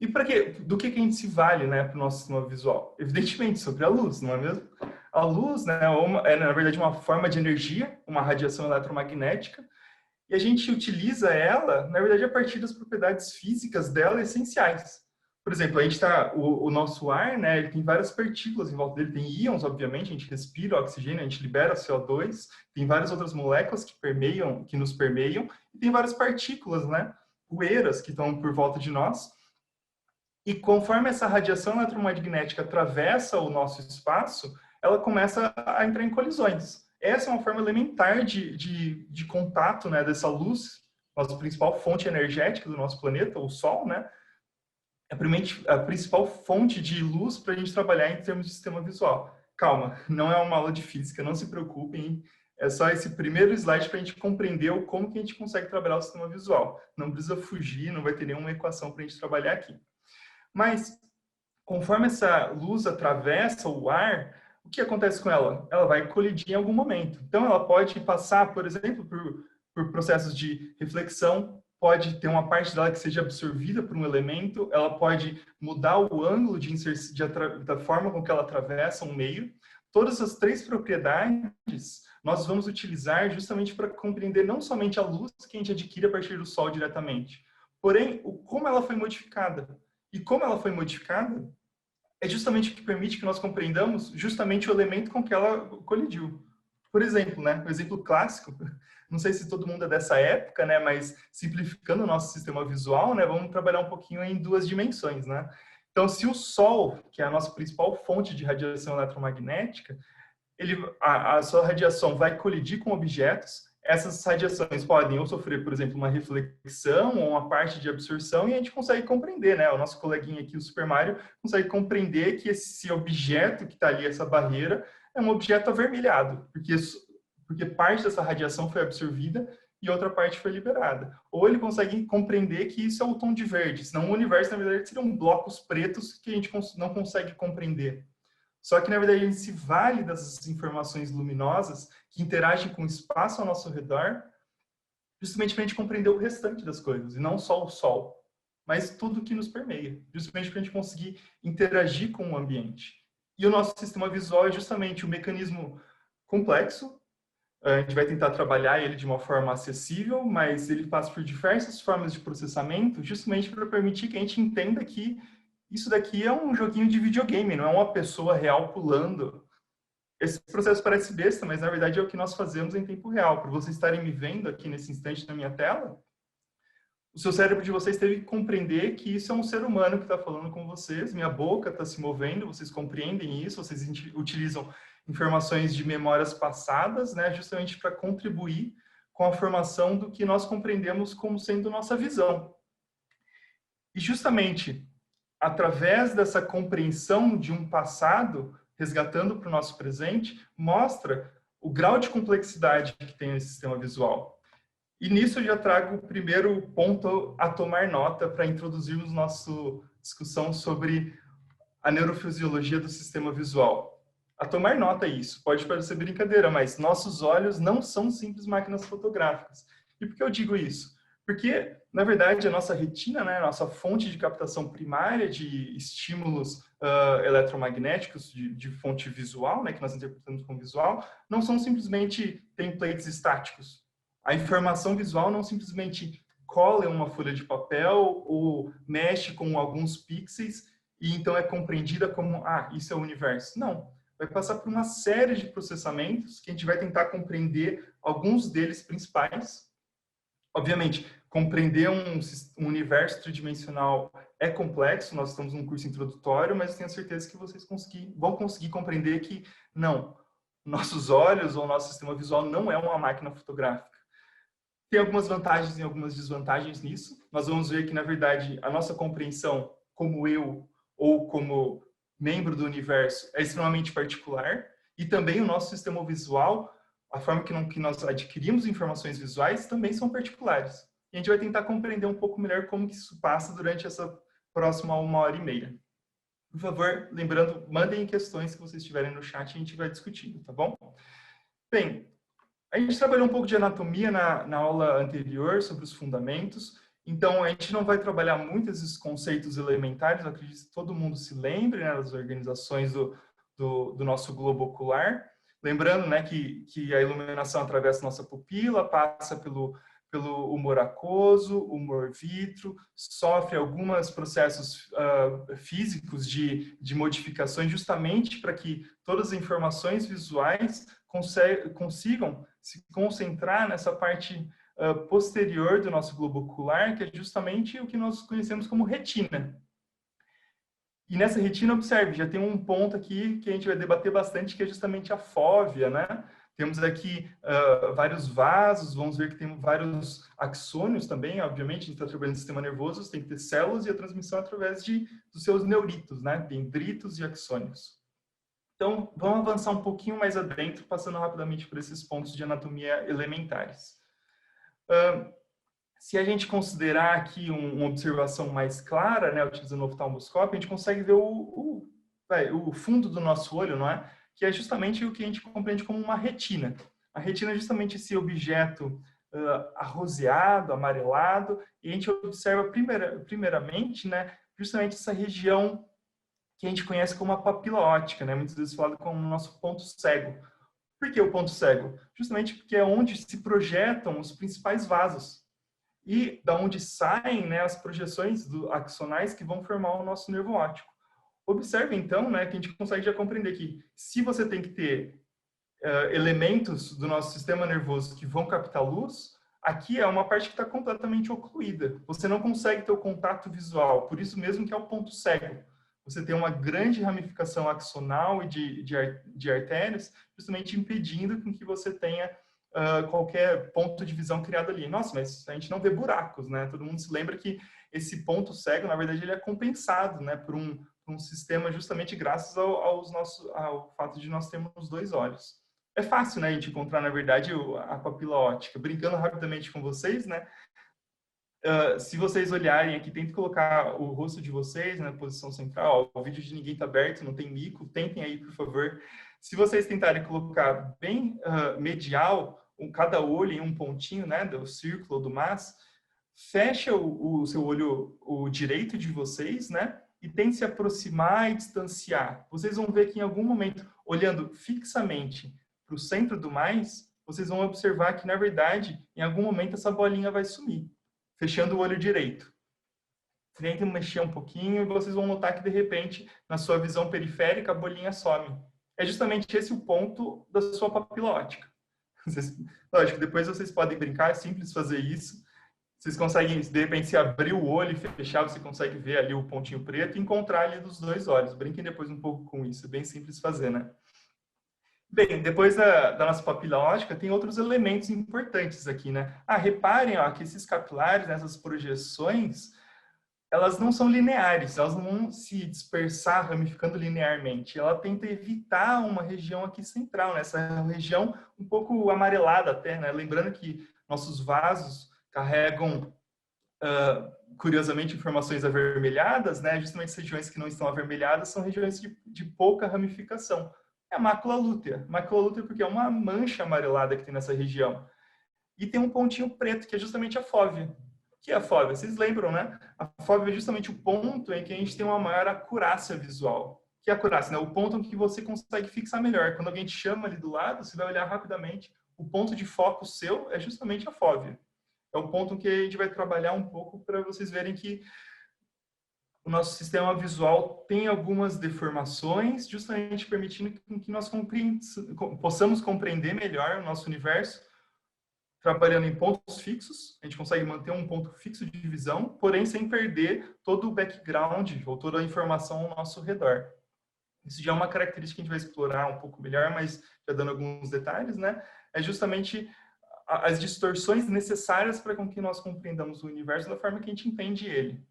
E para quê? Do que a gente se vale, né, para o nosso sistema visual? Evidentemente, sobre a luz, não é mesmo? A luz, né, é na verdade uma forma de energia, uma radiação eletromagnética, e a gente utiliza ela, na verdade, a partir das propriedades físicas dela essenciais. Por exemplo, a gente o nosso ar, né, ele tem várias partículas em volta dele, tem íons, obviamente, a gente respira oxigênio, a gente libera CO2, tem várias outras moléculas que permeiam, que nos permeiam, e tem várias partículas, né, poeiras que estão por volta de nós. E conforme essa radiação eletromagnética atravessa o nosso espaço, ela começa a entrar em colisões. Essa é uma forma elementar de contato, né, dessa luz, nossa principal fonte energética do nosso planeta, o Sol, né? É a principal fonte de luz para a gente trabalhar em termos de sistema visual. Calma, não é uma aula de física, não se preocupem. É só esse primeiro slide para a gente compreender como que a gente consegue trabalhar o sistema visual. Não precisa fugir, não vai ter nenhuma equação para a gente trabalhar aqui. Mas, conforme essa luz atravessa o ar, o que acontece com ela? Ela vai colidir em algum momento. Então, ela pode passar, por exemplo, por processos de reflexão, pode ter uma parte dela que seja absorvida por um elemento, ela pode mudar o ângulo da forma com que ela atravessa um meio. Todas as três propriedades nós vamos utilizar justamente para compreender não somente a luz que a gente adquire a partir do Sol diretamente, porém, como ela foi modificada. E como ela foi modificada, é justamente o que permite que nós compreendamos justamente o elemento com que ela colidiu. Por exemplo, né, um exemplo clássico, não sei se todo mundo é dessa época, né, mas simplificando o nosso sistema visual, né, vamos trabalhar um pouquinho em duas dimensões, né? Então, se o Sol, que é a nossa principal fonte de radiação eletromagnética, a sua radiação vai colidir com objetos, essas radiações podem ou sofrer, por exemplo, uma reflexão ou uma parte de absorção, e a gente consegue compreender, né? O nosso coleguinha aqui, o Super Mario, consegue compreender que esse objeto que está ali, essa barreira, é um objeto avermelhado, porque parte dessa radiação foi absorvida e outra parte foi liberada. Ou ele consegue compreender que isso é o tom de verde, senão o universo, na verdade, seriam blocos pretos que a gente não consegue compreender. Só que, na verdade, a gente se vale dessas informações luminosas que interagem com o espaço ao nosso redor, justamente para a gente compreender o restante das coisas, e não só o Sol, mas tudo que nos permeia, justamente para a gente conseguir interagir com o ambiente. E o nosso sistema visual é justamente um mecanismo complexo. A gente vai tentar trabalhar ele de uma forma acessível, mas ele passa por diversas formas de processamento, justamente para permitir que a gente entenda que isso daqui é um joguinho de videogame, não é uma pessoa real pulando. Esse processo parece besta, mas na verdade é o que nós fazemos em tempo real. Por vocês estarem me vendo aqui nesse instante na minha tela, o seu cérebro de vocês teve que compreender que isso é um ser humano que está falando com vocês, minha boca está se movendo, vocês compreendem isso, vocês utilizam informações de memórias passadas, né, justamente para contribuir com a formação do que nós compreendemos como sendo nossa visão. E justamente através dessa compreensão de um passado, resgatando para o nosso presente, mostra o grau de complexidade que tem esse sistema visual. E nisso eu já trago o primeiro ponto a tomar nota para introduzirmos nossa discussão sobre a neurofisiologia do sistema visual. A tomar nota isso, pode parecer brincadeira, mas nossos olhos não são simples máquinas fotográficas. E por que eu digo isso? Porque, na verdade, a nossa retina, né, a nossa fonte de captação primária de estímulos eletromagnéticos de fonte visual, né, que nós interpretamos como visual, não são simplesmente templates estáticos. A informação visual não simplesmente cola em uma folha de papel ou mexe com alguns pixels e então é compreendida como, isso é o universo. Não. Vai passar por uma série de processamentos que a gente vai tentar compreender alguns deles principais. Obviamente, compreender um universo tridimensional é complexo, nós estamos num curso introdutório, mas eu tenho certeza que vocês vão conseguir compreender que, não, nossos olhos ou nosso sistema visual não é uma máquina fotográfica. Tem algumas vantagens e algumas desvantagens nisso. Nós vamos ver que, na verdade, a nossa compreensão como eu ou como membro do universo é extremamente particular, e também o nosso sistema visual, a forma que nós adquirimos informações visuais também são particulares. E a gente vai tentar compreender um pouco melhor como que isso passa durante essa próxima 1h30. Por favor, lembrando, mandem questões que vocês tiverem no chat e a gente vai discutindo, tá bom? Bem, a gente trabalhou um pouco de anatomia na aula anterior, sobre os fundamentos, Então, a gente não vai trabalhar muito esses conceitos elementares, eu acredito que todo mundo se lembre, né, das organizações do nosso globo ocular. Lembrando, né, que a iluminação atravessa nossa pupila, passa pelo humor aquoso, humor vítreo, sofre alguns processos físicos de modificações, justamente para que todas as informações visuais consigam se concentrar nessa parte posterior do nosso globo ocular, que é justamente o que nós conhecemos como retina. E nessa retina, observe, já tem um ponto aqui que a gente vai debater bastante, que é justamente a fóvea, né? Temos aqui vários vasos, vamos ver que tem vários axônios também, obviamente, a gente está trabalhando no sistema nervoso, tem que ter células e a transmissão através dos seus neuritos, né? Dendritos e axônios. Então, vamos avançar um pouquinho mais adentro, passando rapidamente por esses pontos de anatomia elementares. Se a gente considerar aqui uma observação mais clara, né, utilizando o oftalmoscópio, a gente consegue ver o fundo do nosso olho, não é? Que é justamente o que a gente compreende como uma retina. A retina é justamente esse objeto arroseado, amarelado, e a gente observa primeiramente, né, justamente essa região que a gente conhece como a papila óptica, né, muitas vezes falado como o nosso ponto cego. Por que o ponto cego? Justamente porque é onde se projetam os principais vasos e da onde saem, né, as projeções axonais que vão formar o nosso nervo óptico. Observe, então, né, que a gente consegue já compreender que se você tem que ter elementos do nosso sistema nervoso que vão captar luz, aqui é uma parte que está completamente ocluída. Você não consegue ter o contato visual, por isso mesmo que é o ponto cego. Você tem uma grande ramificação axonal e de artérias, justamente impedindo com que você tenha qualquer ponto de visão criado ali. Nossa, mas a gente não vê buracos, né? Todo mundo se lembra que esse ponto cego, na verdade, ele é compensado, né, por um sistema justamente graças ao fato de nós termos dois olhos. É fácil, né, a gente encontrar, na verdade, a papila óptica. Brincando rapidamente com vocês, né, se vocês olharem aqui, tentem colocar o rosto de vocês na posição central. O vídeo de ninguém está aberto, não tem mico. Tentem aí, por favor. Se vocês tentarem colocar bem medial, cada olho em um pontinho, né, do círculo ou do mas, fecha o seu olho, o direito de vocês, né, e tente se aproximar e distanciar. Vocês vão ver que em algum momento, olhando fixamente para o centro do mais, vocês vão observar que, na verdade, em algum momento essa bolinha vai sumir, fechando o olho direito. Tentem mexer um pouquinho e vocês vão notar que, de repente, na sua visão periférica, a bolinha some. É justamente esse o ponto da sua papila óptica. Lógico, depois vocês podem brincar, é simples fazer isso. Vocês conseguem, de repente, se abrir o olho e fechar, você consegue ver ali o pontinho preto e encontrar ali dos dois olhos. Brinquem depois um pouco com isso, é bem simples fazer, né? Bem, depois da nossa papila óptica, tem outros elementos importantes aqui, né? Reparem, ó, que esses capilares, essas projeções, elas não são lineares, elas não vão se dispersar ramificando linearmente. Ela tenta evitar uma região aqui central, né? Essa região um pouco amarelada até, né? Lembrando que nossos vasos carregam, curiosamente, informações avermelhadas, né? Justamente as regiões que não estão avermelhadas são regiões de pouca ramificação. É a mácula lútea. Mácula lútea porque é uma mancha amarelada que tem nessa região. E tem um pontinho preto, que é justamente a fóvea. O que é a fóvea? Vocês lembram, né? A fóvea é justamente o ponto em que a gente tem uma maior acurácia visual. O que é a acurácia? Né? O ponto em que você consegue fixar melhor. Quando alguém te chama ali do lado, você vai olhar rapidamente. O ponto de foco seu é justamente a fóvea. É o ponto em que a gente vai trabalhar um pouco para vocês verem que o nosso sistema visual tem algumas deformações, justamente permitindo que nós possamos compreender melhor o nosso universo, trabalhando em pontos fixos. A gente consegue manter um ponto fixo de visão, porém sem perder todo o background ou toda a informação ao nosso redor. Isso já é uma característica que a gente vai explorar um pouco melhor, mas já dando alguns detalhes, né? É justamente as distorções necessárias para com que nós compreendamos o universo da forma que a gente entende ele.